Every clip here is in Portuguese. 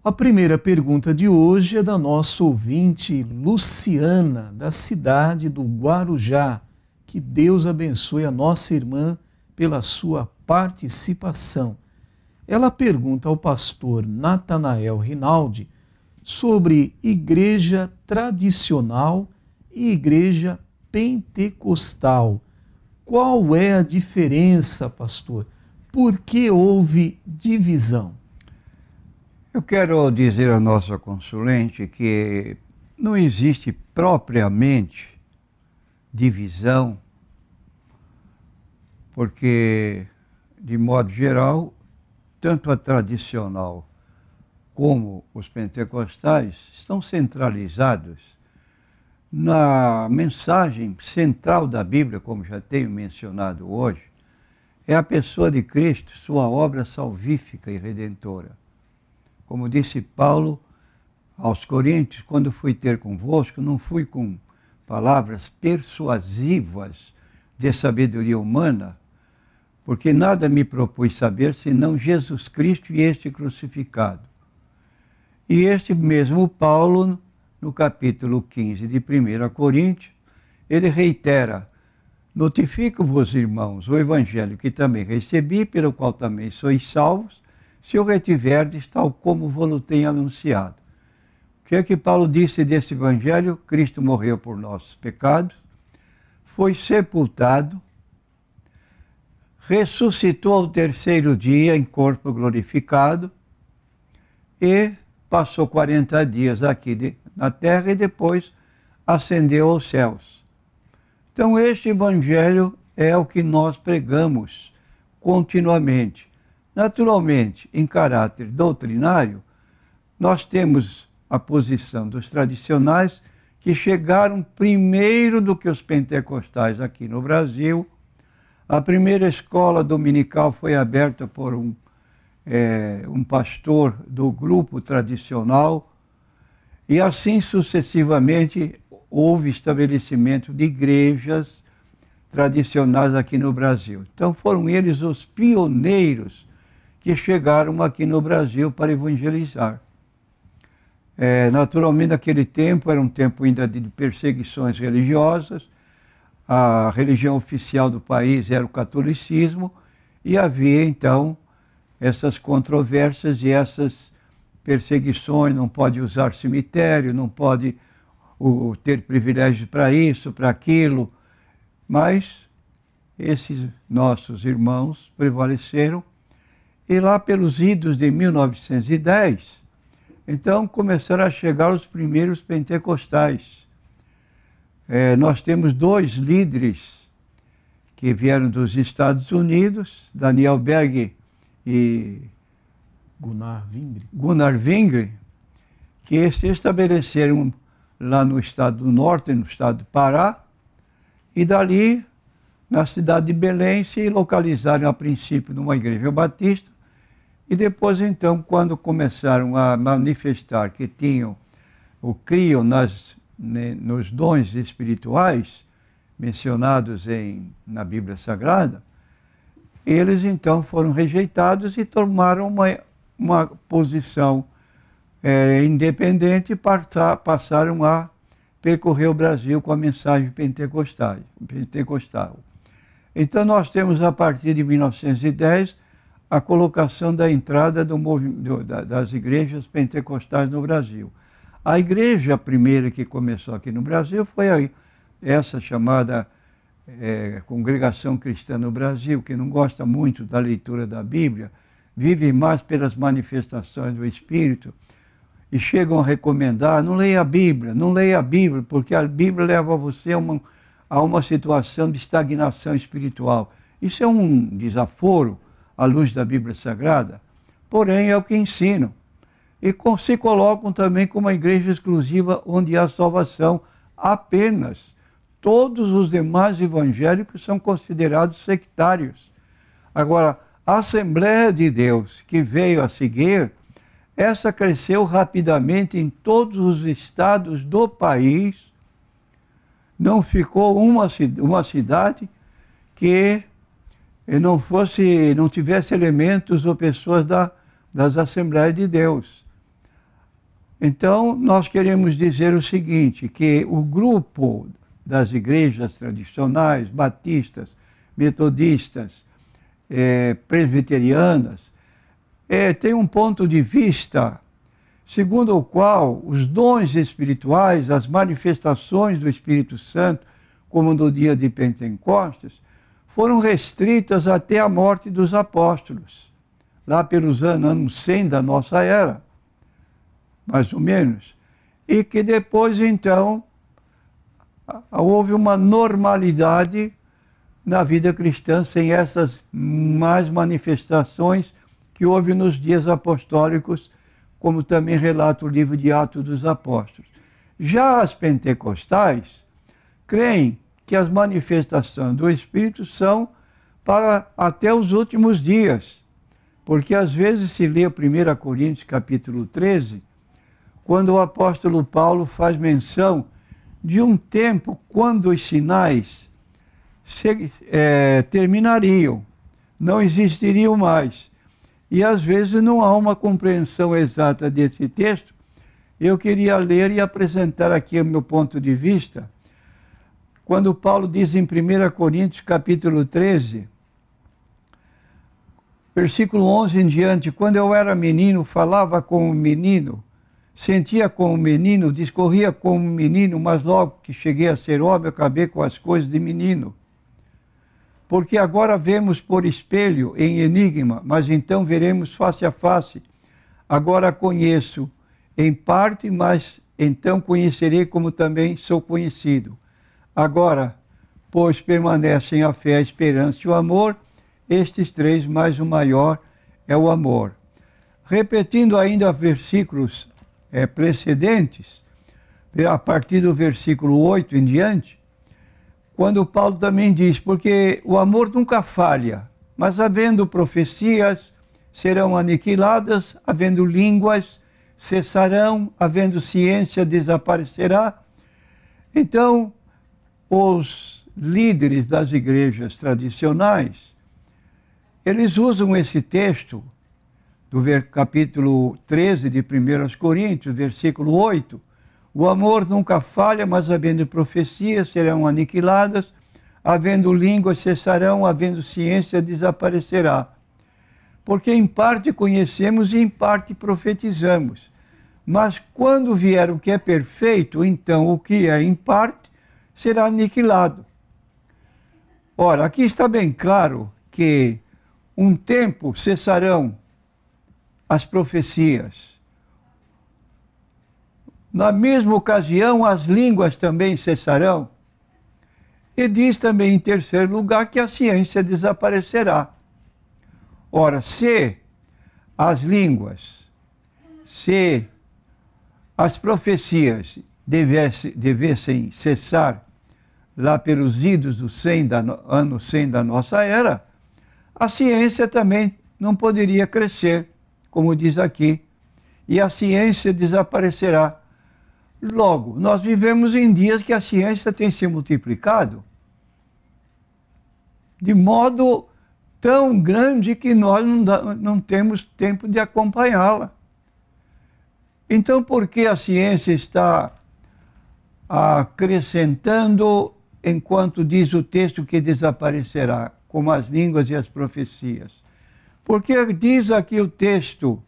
A primeira pergunta de hoje é da nossa ouvinte Luciana, da cidade do Guarujá. Que Deus abençoe a nossa irmã pela sua participação. Ela pergunta ao pastor Natanael Rinaldi sobre igreja tradicional e igreja pentecostal. Qual é a diferença, pastor? Por que houve divisão? Eu quero dizer ao nosso consulente que não existe propriamente divisão, porque, de modo geral, tanto a tradicional como os pentecostais estão centralizados na mensagem central da Bíblia, como já tenho mencionado hoje, é a pessoa de Cristo, sua obra salvífica e redentora. Como disse Paulo aos Coríntios, quando fui ter convosco, não fui com palavras persuasivas de sabedoria humana, porque nada me propus saber senão Jesus Cristo e este crucificado. E este mesmo Paulo, no capítulo 15 de 1 Coríntios, ele reitera: notifico-vos, irmãos, o evangelho que também recebi, pelo qual também sois salvos, se o retiverdes, tal como vos tenho anunciado. O que é que Paulo disse desse evangelho? Cristo morreu por nossos pecados, foi sepultado, ressuscitou ao terceiro dia em corpo glorificado e passou 40 dias aqui na terra e depois ascendeu aos céus. Então este evangelho é o que nós pregamos continuamente. Naturalmente, em caráter doutrinário, nós temos a posição dos tradicionais que chegaram primeiro do que os pentecostais aqui no Brasil. A primeira escola dominical foi aberta por um pastor do grupo tradicional e assim sucessivamente houve estabelecimento de igrejas tradicionais aqui no Brasil. Então foram eles os pioneiros que chegaram aqui no Brasil para evangelizar. Naturalmente, naquele tempo, era um tempo ainda de perseguições religiosas, a religião oficial do país era o catolicismo, e havia, então, essas controvérsias e essas perseguições, não pode usar cemitério, não pode ter privilégio para isso, para aquilo, mas esses nossos irmãos prevaleceram. E lá pelos idos de 1910, então começaram a chegar os primeiros pentecostais. Nós temos dois líderes que vieram dos Estados Unidos, Daniel Berg e Gunnar Wingre, que se estabeleceram lá no estado do Norte, no estado do Pará, e dali, na cidade de Belém, se localizaram a princípio numa igreja batista. E depois, então, quando começaram a manifestar que criam nos dons espirituais mencionados na Bíblia Sagrada, eles então foram rejeitados e tomaram uma posição independente e passaram a percorrer o Brasil com a mensagem pentecostal. Então nós temos, a partir de 1910, a colocação da entrada das igrejas pentecostais no Brasil. A igreja primeira que começou aqui no Brasil foi essa chamada Congregação Cristã no Brasil, que não gosta muito da leitura da Bíblia, vive mais pelas manifestações do Espírito, e chegam a recomendar: não leia a Bíblia, porque a Bíblia leva você a uma situação de estagnação espiritual. Isso é um desaforo à luz da Bíblia Sagrada, porém é o que ensinam. E se colocam também como uma igreja exclusiva onde há salvação apenas. Todos os demais evangélicos são considerados sectários. Agora, a Assembleia de Deus que veio a seguir, essa cresceu rapidamente em todos os estados do país. Não ficou uma cidade que não tivesse elementos ou pessoas das Assembleias de Deus. Então, nós queremos dizer o seguinte, que o grupo das igrejas tradicionais, batistas, metodistas, presbiterianas, tem um ponto de vista segundo o qual os dons espirituais, as manifestações do Espírito Santo, como no dia de Pentecostes, foram restritas até a morte dos apóstolos, lá pelos anos 100 da nossa era, mais ou menos, e que depois, então, houve uma normalidade na vida cristã sem essas mais manifestações que houve nos dias apostólicos, como também relata o livro de Atos dos Apóstolos. Já as pentecostais creem que as manifestações do Espírito são para até os últimos dias, porque às vezes se lê 1 Coríntios capítulo 13, quando o apóstolo Paulo faz menção de um tempo quando os sinais terminariam, não existiriam mais. E às vezes não há uma compreensão exata desse texto. Eu queria ler e apresentar aqui o meu ponto de vista, quando Paulo diz em 1 Coríntios capítulo 13, versículo 11 em diante: quando eu era menino, falava como menino, sentia como menino, discorria como menino, mas logo que cheguei a ser homem, acabei com as coisas de menino. Porque agora vemos por espelho, em enigma, mas então veremos face a face. Agora conheço em parte, mas então conhecerei como também sou conhecido. Agora, pois permanecem a fé, a esperança e o amor, estes três, mas o maior é o amor. Repetindo ainda versículos precedentes, a partir do versículo 8 em diante, quando Paulo também diz, porque o amor nunca falha, mas havendo profecias, serão aniquiladas, havendo línguas, cessarão, havendo ciência, desaparecerá. Então, os líderes das igrejas tradicionais, eles usam esse texto do capítulo 13 de 1 Coríntios, versículo 8, o amor nunca falha, mas havendo profecias serão aniquiladas, havendo línguas cessarão, havendo ciência desaparecerá. Porque em parte conhecemos e em parte profetizamos. Mas quando vier o que é perfeito, então o que é em parte será aniquilado. Ora, aqui está bem claro que um tempo cessarão as profecias. Na mesma ocasião, as línguas também cessarão. E diz também, em terceiro lugar, que a ciência desaparecerá. Ora, se as línguas, se as profecias devessem cessar lá pelos idos do ano 100 da nossa era, a ciência também não poderia crescer, como diz aqui, e a ciência desaparecerá. Logo, nós vivemos em dias que a ciência tem se multiplicado de modo tão grande que nós não temos tempo de acompanhá-la. Então, por que a ciência está acrescentando, enquanto diz o texto que desaparecerá, como as línguas e as profecias? Porque diz aqui o texto,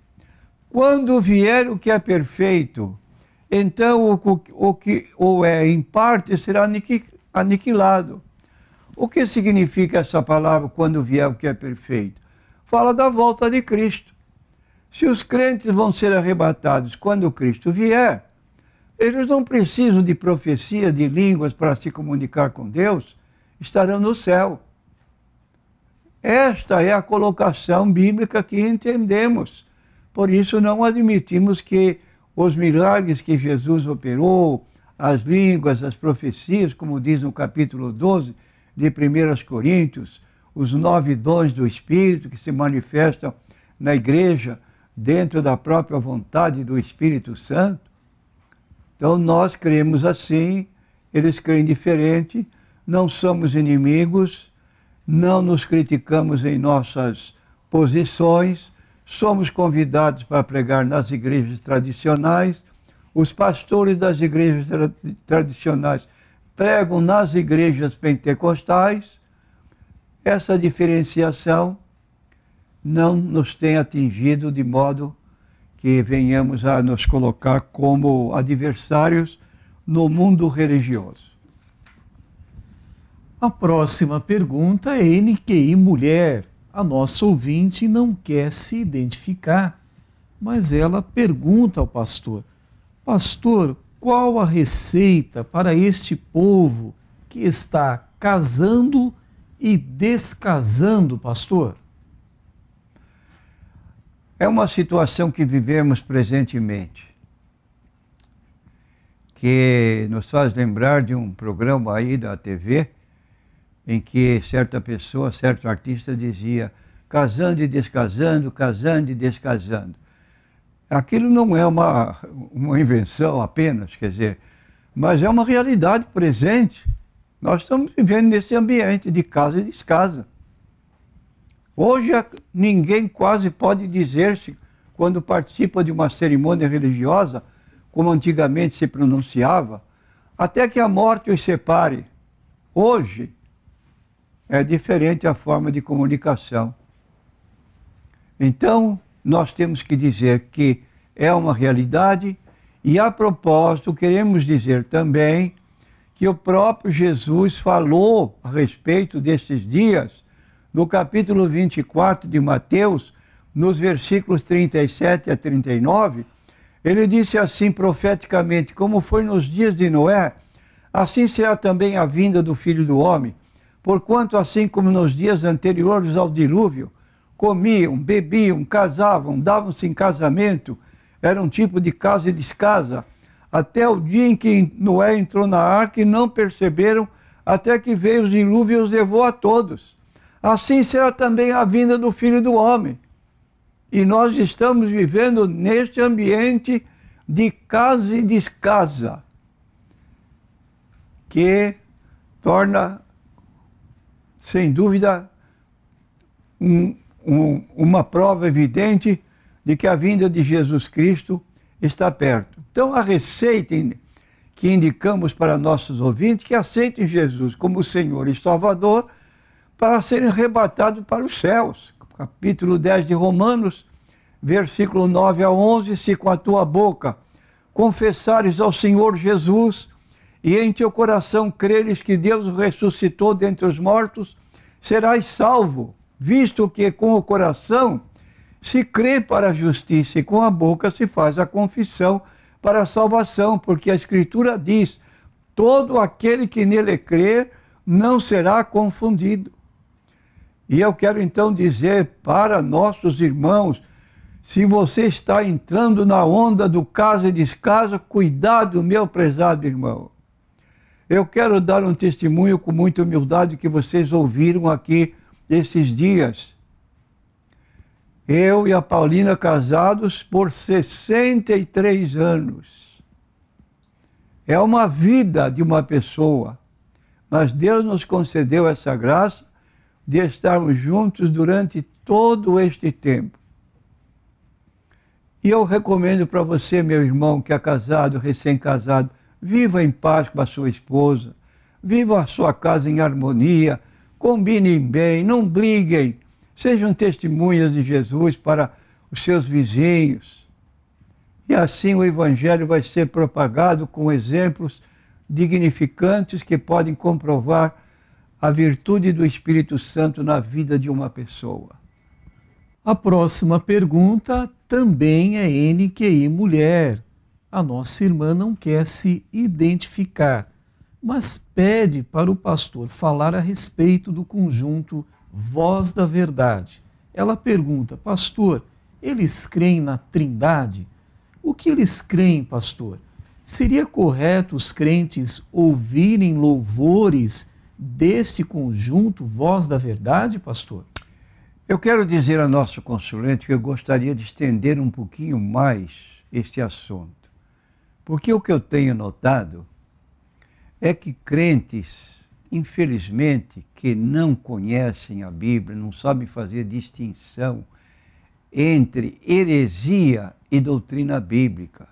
quando vier o que é perfeito, então o que ou é em parte será aniquilado. O que significa essa palavra, quando vier o que é perfeito? Fala da volta de Cristo. Se os crentes vão ser arrebatados quando Cristo vier, eles não precisam de profecia, de línguas para se comunicar com Deus, estarão no céu. Esta é a colocação bíblica que entendemos. Por isso não admitimos que os milagres que Jesus operou, as línguas, as profecias, como diz no capítulo 12 de 1 Coríntios, os 9 dons do Espírito que se manifestam na igreja dentro da própria vontade do Espírito Santo. Então nós cremos assim, eles creem diferente, não somos inimigos, não nos criticamos em nossas posições, somos convidados para pregar nas igrejas tradicionais, os pastores das igrejas tradicionais pregam nas igrejas pentecostais, essa diferenciação não nos tem atingido de modo que venhamos a nos colocar como adversários no mundo religioso. A próxima pergunta é NQI Mulher. A nossa ouvinte não quer se identificar, mas ela pergunta ao pastor: Pastor, qual a receita para este povo que está casando e descasando, pastor? É uma situação que vivemos presentemente, que nos faz lembrar de um programa aí da TV, em que certa pessoa, certo artista dizia: casando e descasando, casando e descasando. Aquilo não é uma invenção apenas, quer dizer, mas é uma realidade presente. Nós estamos vivendo nesse ambiente de casa e descasa. Hoje ninguém quase pode dizer-se, quando participa de uma cerimônia religiosa, como antigamente se pronunciava, até que a morte os separe. Hoje é diferente a forma de comunicação. Então, nós temos que dizer que é uma realidade e, a propósito, queremos dizer também que o próprio Jesus falou a respeito desses dias no capítulo 24 de Mateus, nos versículos 37 a 39, ele disse assim profeticamente: como foi nos dias de Noé, assim será também a vinda do Filho do Homem. Porquanto, assim como nos dias anteriores ao dilúvio, comiam, bebiam, casavam, davam-se em casamento, era um tipo de casa e descasa, até o dia em que Noé entrou na arca e não perceberam, até que veio o dilúvio e os levou a todos. Assim será também a vinda do Filho do Homem. E nós estamos vivendo neste ambiente de casa e descasa, que torna, sem dúvida, uma prova evidente de que a vinda de Jesus Cristo está perto. Então, a receita que indicamos para nossos ouvintes, que aceitem Jesus como Senhor e Salvador, para serem arrebatados para os céus. Capítulo 10 de Romanos, versículo 9 a 11, se com a tua boca confessares ao Senhor Jesus e em teu coração creres que Deus o ressuscitou dentre os mortos, serás salvo, visto que com o coração se crê para a justiça e com a boca se faz a confissão para a salvação, porque a Escritura diz: todo aquele que nele crer não será confundido. E eu quero então dizer para nossos irmãos, se você está entrando na onda do casa e descasa, cuidado, meu prezado irmão. Eu quero dar um testemunho com muita humildade que vocês ouviram aqui esses dias. Eu e a Paulina casados por 63 anos. É uma vida de uma pessoa, mas Deus nos concedeu essa graça de estarmos juntos durante todo este tempo. E eu recomendo para você, meu irmão, que é casado, recém-casado, viva em paz com a sua esposa, viva a sua casa em harmonia, combinem bem, não briguem, sejam testemunhas de Jesus para os seus vizinhos. E assim o Evangelho vai ser propagado com exemplos dignificantes que podem comprovar a virtude do Espírito Santo na vida de uma pessoa. A próxima pergunta também é NQI Mulher. A nossa irmã não quer se identificar, mas pede para o pastor falar a respeito do conjunto Voz da Verdade. Ela pergunta: pastor, eles creem na Trindade? O que eles creem, pastor? Seria correto os crentes ouvirem louvores deste conjunto Voz da Verdade, pastor? Eu quero dizer a nosso consulente que eu gostaria de estender um pouquinho mais este assunto. Porque o que eu tenho notado é que crentes, infelizmente, que não conhecem a Bíblia, não sabem fazer distinção entre heresia e doutrina bíblica,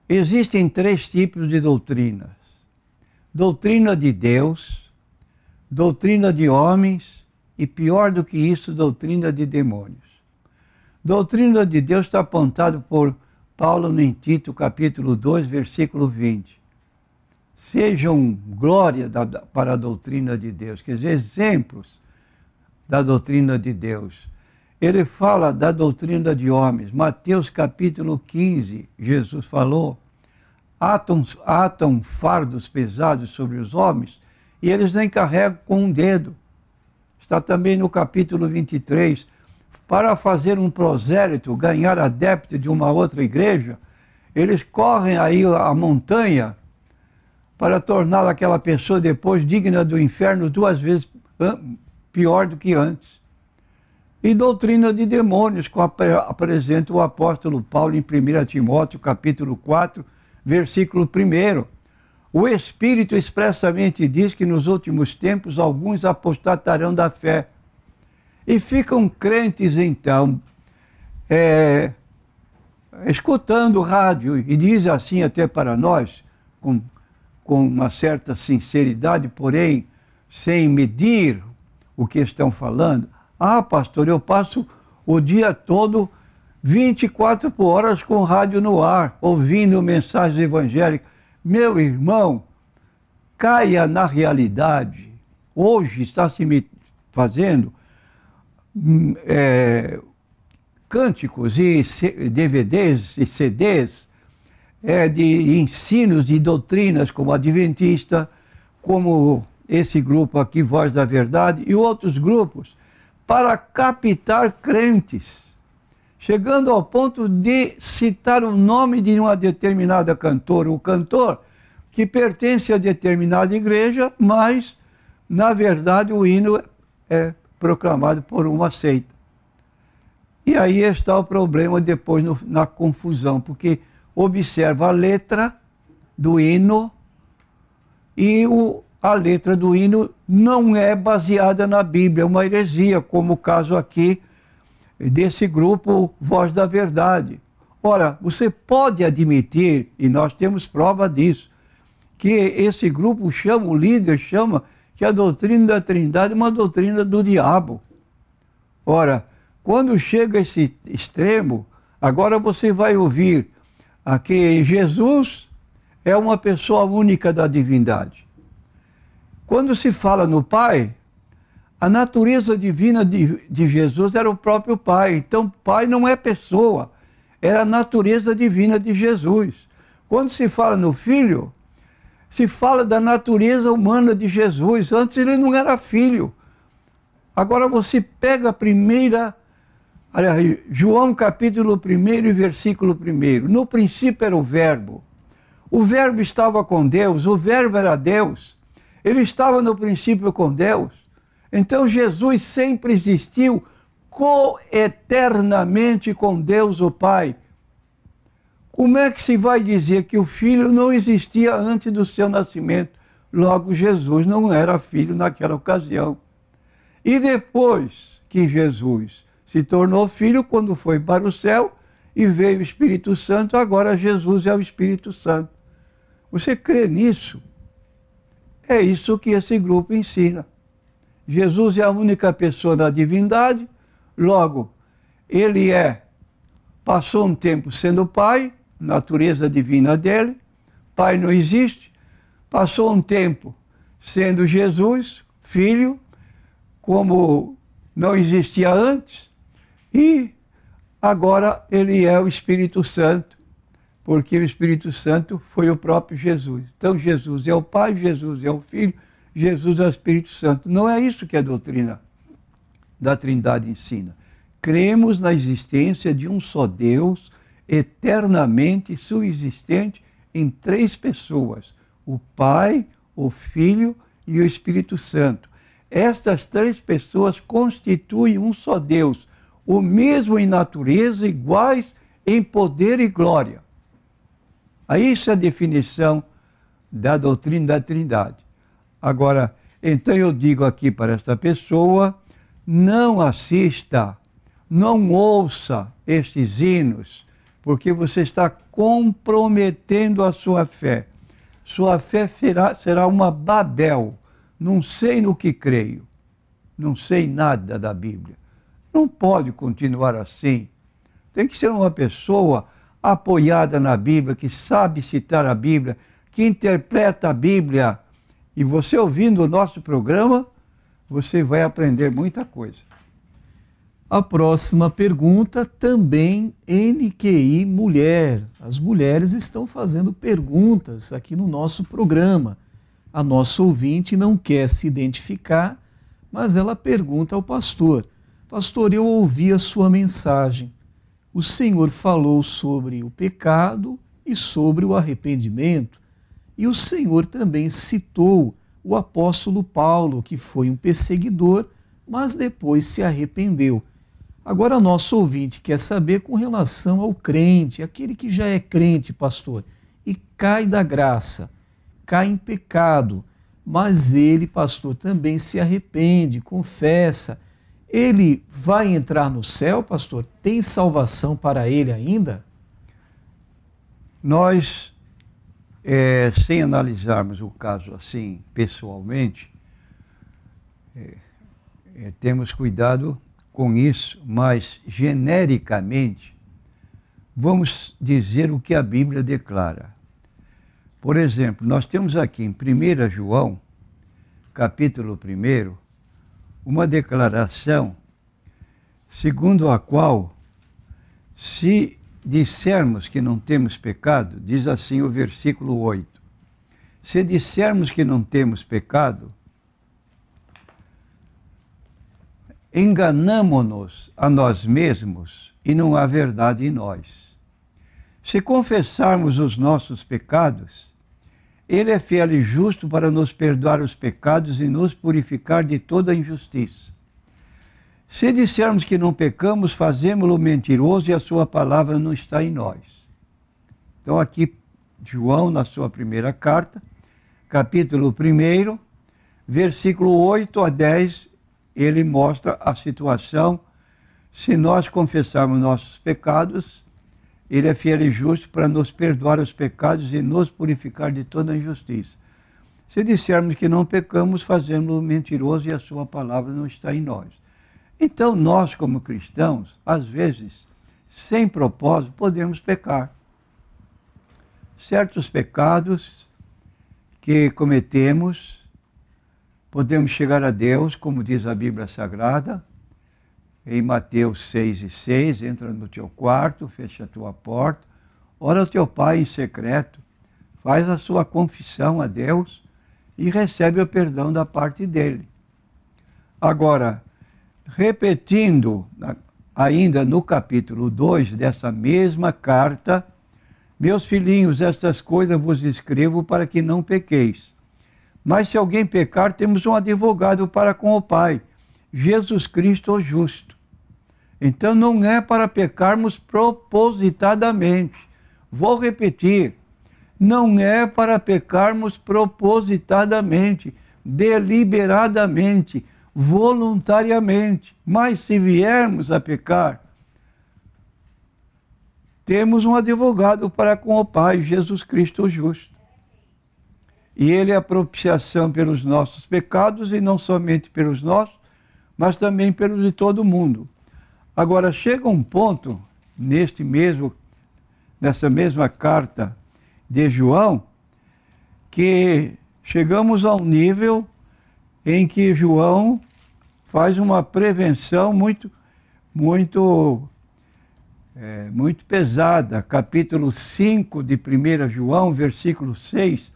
Existem 3 tipos de doutrinas: doutrina de Deus, doutrina de homens e, pior do que isso, doutrina de demônios. Doutrina de Deus está apontado por Paulo em Tito, capítulo 2, versículo 20. Sejam glória para a doutrina de Deus, quer dizer, exemplos da doutrina de Deus. Ele fala da doutrina de homens. Mateus capítulo 15, Jesus falou: atam fardos pesados sobre os homens e eles nem carregam com um dedo. Está também no capítulo 23. Para fazer um prosélito, ganhar adepto de uma outra igreja, eles correm aí a montanha para tornar aquela pessoa depois digna do inferno 2 vezes pior do que antes. E doutrina de demônios, como apresenta o apóstolo Paulo em 1 Timóteo, capítulo 4, versículo 1. O Espírito expressamente diz que nos últimos tempos alguns apostatarão da fé. E ficam crentes, então, escutando o rádio, e diz assim até para nós, com uma certa sinceridade, porém, sem medir o que estão falando: ah, pastor, eu passo o dia todo, 24 horas com o rádio no ar, ouvindo mensagens evangélicas. Meu irmão, caia na realidade. Hoje está se fazendo cânticos e DVDs e CDs de ensinos de doutrinas como adventista, como esse grupo aqui, Voz da Verdade, e outros grupos, para captar crentes, chegando ao ponto de citar o nome de uma determinada cantora, o cantor, que pertence a determinada igreja, mas, na verdade, o hino é proclamado por uma seita. E aí está o problema depois na confusão, porque observa a letra do hino e a letra do hino não é baseada na Bíblia, é uma heresia, como o caso aqui desse grupo Voz da Verdade. Ora, você pode admitir, e nós temos prova disso, que esse grupo o líder chama que a doutrina da Trindade é uma doutrina do diabo. Ora, quando chega a esse extremo, agora você vai ouvir que Jesus é uma pessoa única da divindade. Quando se fala no Pai, a natureza divina de Jesus era o próprio Pai. Então, Pai não é pessoa, era a natureza divina de Jesus. Quando se fala no Filho, se fala da natureza humana de Jesus. Antes ele não era filho. Agora você pega a primeira, João capítulo 1 e versículo 1. No princípio era o Verbo. O Verbo estava com Deus, o Verbo era Deus. Ele estava no princípio com Deus. Então Jesus sempre existiu coeternamente com Deus o Pai. Como é que se vai dizer que o Filho não existia antes do seu nascimento? Logo, Jesus não era filho naquela ocasião. E depois que Jesus se tornou filho, quando foi para o céu e veio o Espírito Santo, agora Jesus é o Espírito Santo. Você crê nisso? É isso que esse grupo ensina. Jesus é a única pessoa da divindade, logo, ele passou um tempo sendo Pai, natureza divina dele, Pai não existe, passou um tempo sendo Jesus, Filho, como não existia antes, e agora ele é o Espírito Santo, porque o Espírito Santo foi o próprio Jesus. Então Jesus é o Pai, Jesus é o Filho, Jesus é o Espírito Santo. Não é isso que a doutrina da Trindade ensina. Cremos na existência de um só Deus, eternamente subsistente em 3 pessoas: o Pai, o Filho e o Espírito Santo. Estas 3 pessoas constituem um só Deus, o mesmo em natureza, iguais em poder e glória. Isso é a definição da doutrina da Trindade. Agora, então eu digo aqui para esta pessoa: não assista, não ouça estes hinos porque você está comprometendo a sua fé. Sua fé será uma Babel. Não sei no que creio, não sei nada da Bíblia. Não pode continuar assim. Tem que ser uma pessoa apoiada na Bíblia, que sabe citar a Bíblia, que interpreta a Bíblia. E você ouvindo o nosso programa, você vai aprender muita coisa. A próxima pergunta também NQI Mulher. As mulheres estão fazendo perguntas aqui no nosso programa. A nossa ouvinte não quer se identificar, mas ela pergunta ao pastor: pastor, eu ouvi a sua mensagem. O Senhor falou sobre o pecado e sobre o arrependimento. E o Senhor também citou o apóstolo Paulo, que foi um perseguidor, mas depois se arrependeu. Agora, nosso ouvinte quer saber com relação ao crente, aquele que já é crente, pastor, e cai da graça, cai em pecado, mas ele, pastor, também se arrepende, confessa. Ele vai entrar no céu, pastor? Tem salvação para ele ainda? Nós, sem analisarmos o caso assim pessoalmente, temos cuidado com isso, mas genericamente vamos dizer o que a Bíblia declara. Por exemplo, nós temos aqui em 1 João, capítulo 1, uma declaração segundo a qual, se dissermos que não temos pecado, diz assim o versículo 8, se dissermos que não temos pecado, enganamo-nos a nós mesmos e não há verdade em nós. Se confessarmos os nossos pecados, Ele é fiel e justo para nos perdoar os pecados e nos purificar de toda injustiça. Se dissermos que não pecamos, fazemo-lo mentiroso e a sua palavra não está em nós. Então aqui, João, na sua primeira carta, capítulo 1, versículo 8 a 10, ele mostra a situação. Se nós confessarmos nossos pecados, Ele é fiel e justo para nos perdoar os pecados e nos purificar de toda injustiça. Se dissermos que não pecamos, fazemos-lo mentiroso e a sua palavra não está em nós. Então nós, como cristãos, às vezes, sem propósito, podemos pecar. Certos pecados que cometemos, podemos chegar a Deus, como diz a Bíblia Sagrada, em Mateus 6:6, entra no teu quarto, fecha a tua porta, ora ao teu pai em secreto, faz a sua confissão a Deus e recebe o perdão da parte dele. Agora, repetindo ainda no capítulo 2 dessa mesma carta, meus filhinhos, estas coisas vos escrevo para que não pequeis. Mas se alguém pecar, temos um advogado para com o Pai, Jesus Cristo o justo. Então não é para pecarmos propositadamente. Vou repetir, não é para pecarmos propositadamente, deliberadamente, voluntariamente. Mas se viermos a pecar, temos um advogado para com o Pai, Jesus Cristo o justo. E Ele é a propiciação pelos nossos pecados, e não somente pelos nossos, mas também pelos de todo mundo. Agora, chega um ponto, nessa mesma carta de João, que chegamos a um nível em que João faz uma prevenção muito pesada. Capítulo 5 de 1 João, versículo 6,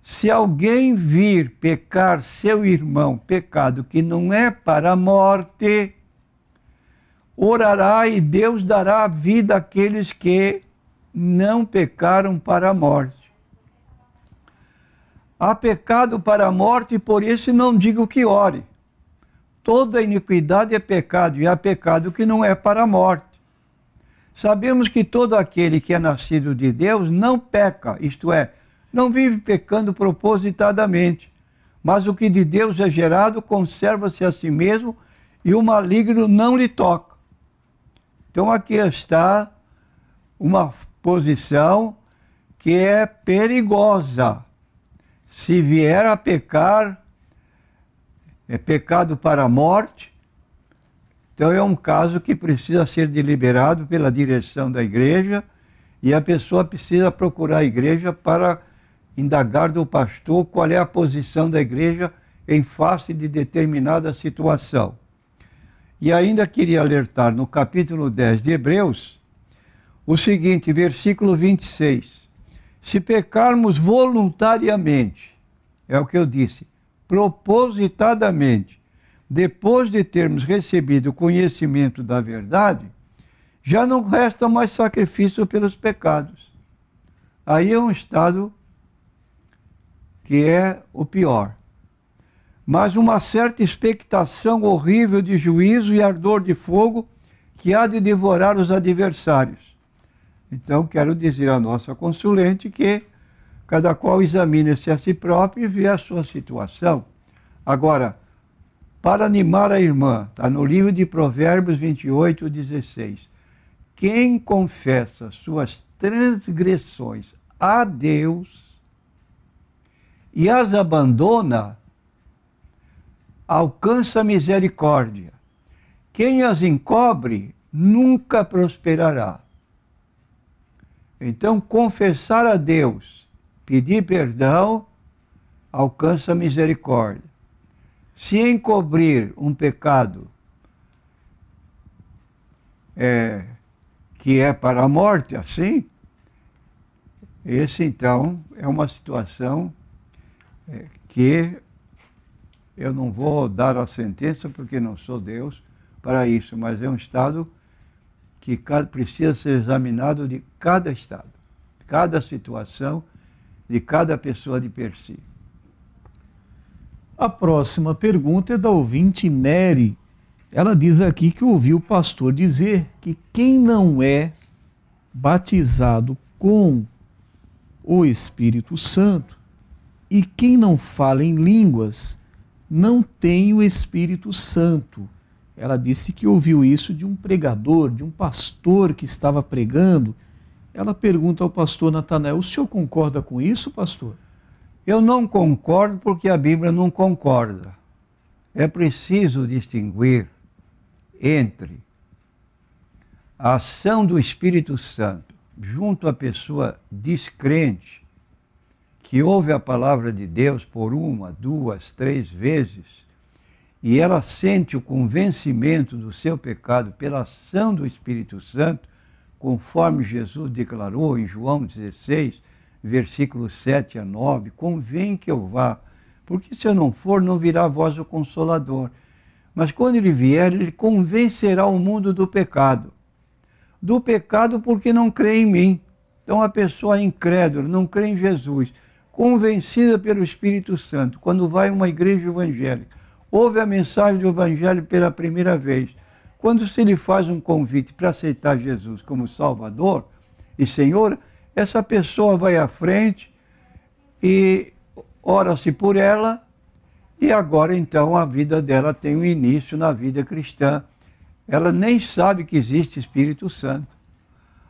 se alguém vir pecar seu irmão, pecado que não é para a morte, orará e Deus dará a vida àqueles que não pecaram para a morte. Há pecado para a morte, e por isso não digo que ore. Toda iniquidade é pecado, e há pecado que não é para a morte. Sabemos que todo aquele que é nascido de Deus não peca, isto é, não vive pecando propositadamente, mas o que de Deus é gerado conserva-se a si mesmo e o maligno não lhe toca. Então aqui está uma posição que é perigosa. Se vier a pecar, é pecado para a morte. Então é um caso que precisa ser deliberado pela direção da igreja e a pessoa precisa procurar a igreja para indagar do pastor qual é a posição da igreja em face de determinada situação. E ainda queria alertar no capítulo 10 de Hebreus, o seguinte, versículo 26. Se pecarmos voluntariamente, é o que eu disse, propositadamente, depois de termos recebido o conhecimento da verdade, já não resta mais sacrifício pelos pecados. Aí é um estado que é o pior. Mas uma certa expectação horrível de juízo e ardor de fogo que há de devorar os adversários. Então, quero dizer à nossa consulente que cada qual examine-se a si próprio e vê a sua situação. Agora, para animar a irmã, está no livro de Provérbios 28, 16. Quem confessa suas transgressões a Deus e as abandona, alcança misericórdia. Quem as encobre nunca prosperará. Então, confessar a Deus, pedir perdão, alcança misericórdia. Se encobrir um pecado que é para a morte, assim, esse então é uma situação que eu não vou dar a sentença porque não sou Deus para isso, mas é um estado que precisa ser examinado de cada estado, cada situação, de cada pessoa de per si. A próxima pergunta é da ouvinte Nery. Ela diz aqui que ouviu o pastor dizer que quem não é batizado com o Espírito Santo e quem não fala em línguas não tem o Espírito Santo. Ela disse que ouviu isso de um pregador, de um pastor que estava pregando. Ela pergunta ao pastor Natanael: o senhor concorda com isso, pastor? Eu não concordo porque a Bíblia não concorda. É preciso distinguir entre a ação do Espírito Santo junto à pessoa descrente, que ouve a palavra de Deus por 1, 2, 3 vezes, e ela sente o convencimento do seu pecado pela ação do Espírito Santo, conforme Jesus declarou em João 16, versículos 7 a 9, convém que eu vá, porque se eu não for, não virá a voz do Consolador. Mas quando ele vier, ele convencerá o mundo do pecado. Do pecado porque não crê em mim. Então a pessoa incrédula, não crê em Jesus, convencida pelo Espírito Santo, quando vai a uma igreja evangélica, ouve a mensagem do Evangelho pela primeira vez, quando se lhe faz um convite para aceitar Jesus como Salvador e Senhor, essa pessoa vai à frente e ora-se por ela, e agora então a vida dela tem um início na vida cristã. Ela nem sabe que existe Espírito Santo.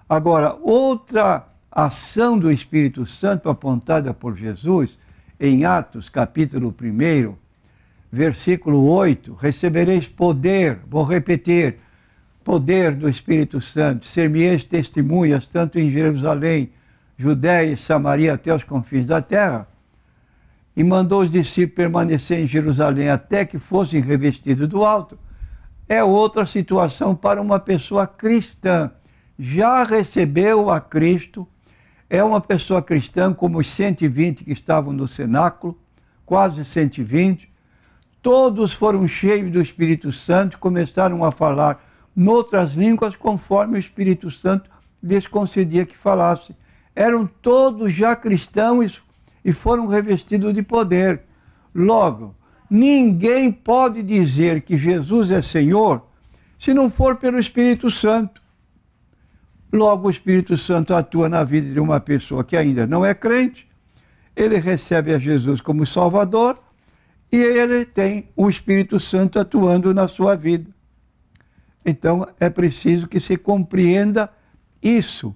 Agora, outra ação do Espírito Santo apontada por Jesus, em Atos capítulo 1, versículo 8, recebereis poder, vou repetir, poder do Espírito Santo, ser-me-eis testemunhas, tanto em Jerusalém, Judéia e Samaria, até os confins da terra, e mandou os discípulos permanecer em Jerusalém até que fossem revestidos do alto. É outra situação para uma pessoa cristã. Já recebeu a Cristo, é uma pessoa cristã como os 120 que estavam no cenáculo, quase 120, todos foram cheios do Espírito Santo, começaram a falar noutras línguas conforme o Espírito Santo lhes concedia que falasse. Eram todos já cristãos e foram revestidos de poder. Logo, ninguém pode dizer que Jesus é Senhor se não for pelo Espírito Santo. Logo, o Espírito Santo atua na vida de uma pessoa que ainda não é crente, ele recebe a Jesus como Salvador e ele tem o Espírito Santo atuando na sua vida. Então, é preciso que se compreenda isso.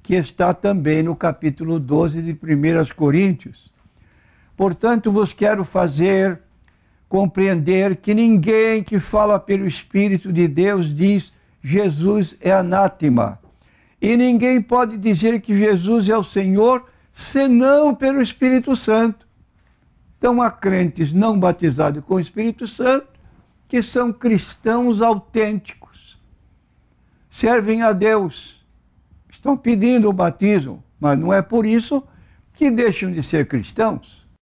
que está também no capítulo 12 de 1 Coríntios. Portanto, vos quero fazer compreender que ninguém que fala pelo Espírito de Deus diz Jesus é anátema. E ninguém pode dizer que Jesus é o Senhor senão pelo Espírito Santo. Então há crentes não batizados com o Espírito Santo que são cristãos autênticos. Servem a Deus. Estão pedindo o batismo, mas não é por isso que deixam de ser cristãos.